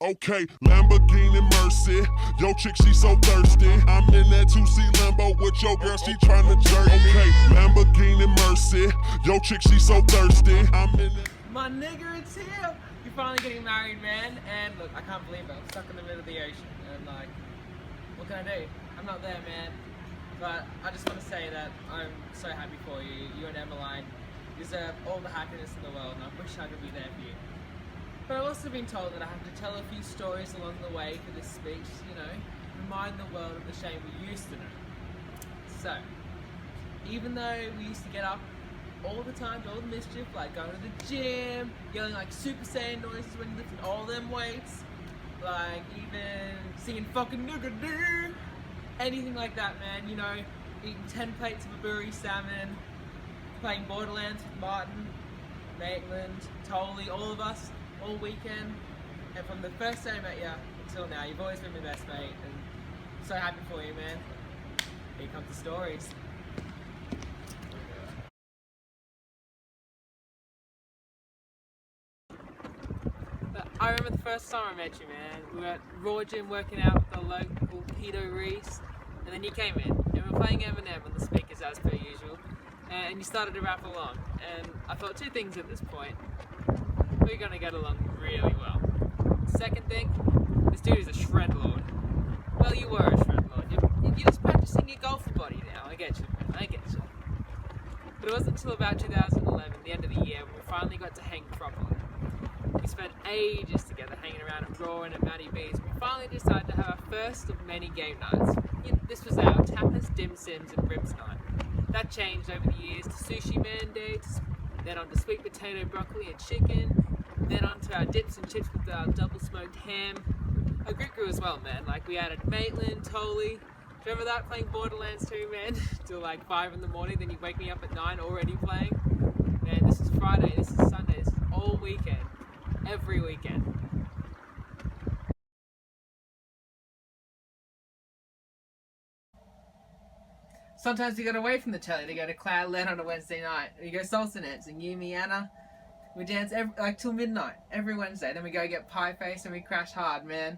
Okay, Lamborghini Mercy. Yo, chick, she so thirsty. I'm in that 2C Lambo with your girl, she tryna jerk me. Okay, Lamborghini Mercy. Yo, chick, she so thirsty. I'm in that. My nigger, it's here! You're finally getting married, man. And look, I can't believe it. I'm stuck in the middle of the ocean. And like, what can I do? I'm not there, man. But I just want to say that I'm so happy for you. You and Shemeline deserve all the happiness in the world, and I wish I could be there for you. But I've also been told that I have to tell a few stories along the way for this speech, you know, remind the world of the shame we used to know. So, even though we used to get up all the time to all the mischief, like going to the gym, yelling like Super Saiyan noises when you lifted all them weights, like even singing fucking nigga doo, anything like that, man, you know, eating 10 plates of aburi salmon, playing Borderlands with Martin, Maitland, Tolly, all of us, all weekend. And from the first day I met you until now, you've always been my best mate, and I'm so happy for you, man. Here come the stories. But I remember the first time I met you, man. We were at Raw Gym working out with the local Peter Reese, and then you came in, and we were playing Eminem on the speakers as per usual, and you started to rap along. And I thought two things at this point. We're gonna get along really well. Second thing, this dude is a shred lord. Well, you were a shred lord. You're just practicing your golfer body now. I get you, man. I get you. But it wasn't until about 2011, the end of the year, when we finally got to hang properly. We spent ages together hanging around at Raw and at Matty B's. We finally decided to have our first of many game nights. This was our tapas, dim sims, and ribs night. That changed over the years to sushi mandates, then on to sweet potato, broccoli, and chicken. Then onto our dips and chips with our double smoked ham. Our group grew as well, man. Like we added Maitland, Tolly. Do you remember that, playing Borderlands 2, man? Till like 5 in the morning, then you wake me up at 9 already playing. Man, this is Friday, this is Sunday, this is all weekend. Every weekend. Sometimes you get away from the telly to go to Cloudland on a Wednesday night. You go salsa dancing, you, me, Anna. We dance till midnight, every Wednesday. Then we go get pie face and we crash hard, man.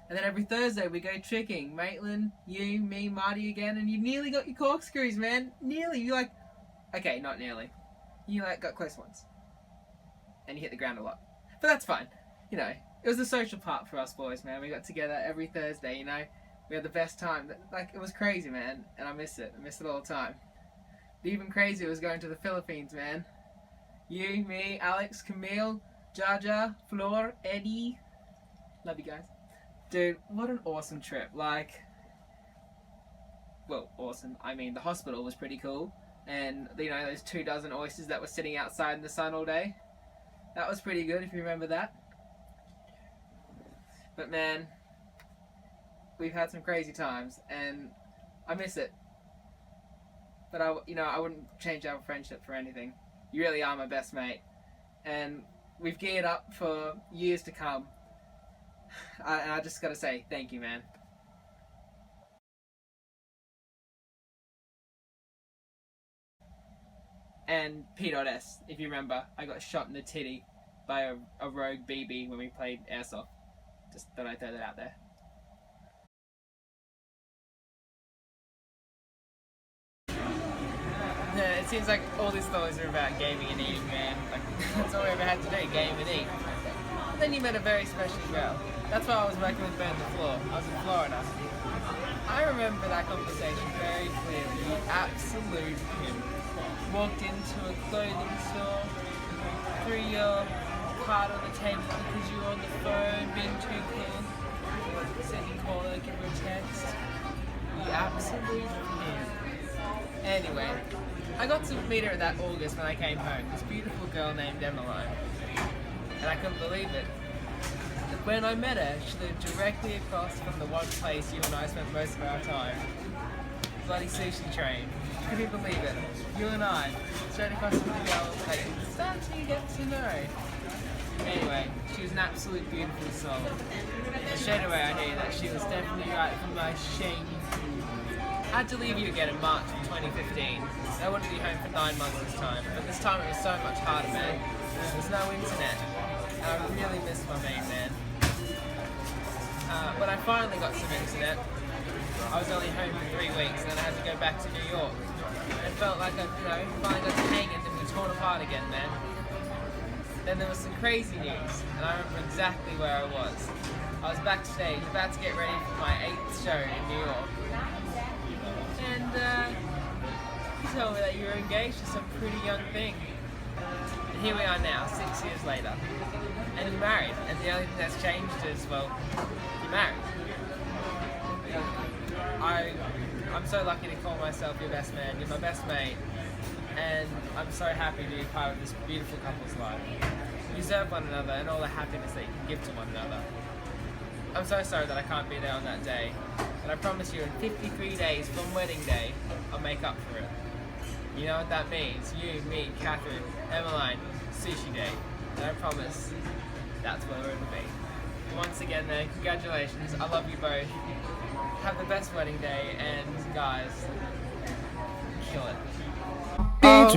And then every Thursday we go tricking. Maitland, you, me, Marty again, and you nearly got your corkscrews, man. Nearly. You like, okay, not nearly. You like got close once. And you hit the ground a lot. But that's fine. You know, it was a social part for us boys, man. We got together every Thursday, you know. We had the best time. Like, it was crazy, man. And I miss it. I miss it all the time. But even crazier was going to the Philippines, man. You, me, Alex, Camille, Jaja, Flor, Eddie. Love you guys. Dude, what an awesome trip. Like, well, awesome. I mean, the hospital was pretty cool. And, you know, those 24 oysters that were sitting outside in the sun all day. That was pretty good, if you remember that. But, man, we've had some crazy times, and I miss it. But, I wouldn't change our friendship for anything. You really are my best mate, and we've geared up for years to come. And I just gotta say, thank you, man. And P.S, if you remember, I got shot in the titty by a rogue BB when we played airsoft. Just thought I'd throw that out there. Yeah, it seems like all these stories are about gaming and eating, man. Like, that's all we ever had to do, game and eat. Then you met a very special girl. That's why I was working with Burn the Floor. I was in Florida. I remember that conversation very clearly. You absolute him. Walked into a clothing store, threw your card on the table because you were on the phone, being too cool. Said you call her, give her a text. You absolute him. Anyway, I got to meet her that August when I came home, this beautiful girl named Shemeline. And I couldn't believe it. When I met her, she lived directly across from the one place you and I spent most of our time. Bloody sushi train. Could you believe it? You and I, straight across from the girl place, starting to get to know. Anyway, she was an absolute beautiful soul. And straight away I knew that she was definitely right for my shame. I had to leave you again in March of 2015. I wouldn't be home for 9 months this time, but this time it was so much harder, man. There's no internet. And I really miss my main man. finally got some internet. I was only home for 3 weeks, and then I had to go back to New York. And it felt like I, finally got to hang and then we torn apart again, man. Then there was some crazy news, and I remember exactly where I was. I was backstage, about to get ready for my 8th show in New York. And you told me that you were engaged to some pretty young thing. And here we are now, 6 years later. And you're married, and the only thing that's changed is, well, you're married. I'm so lucky to call myself your best man. You're my best mate, and I'm so happy to be part of this beautiful couple's life. You deserve one another and all the happiness that you can give to one another. I'm so sorry that I can't be there on that day, but I promise you in 53 days from wedding day, I'll make up for it. You know what that means? You, me, Catherine, Shemeline, sushi day. And I promise that's where we're gonna be. Once again then, congratulations, I love you both. Have the best wedding day, and guys, kill it. Oh,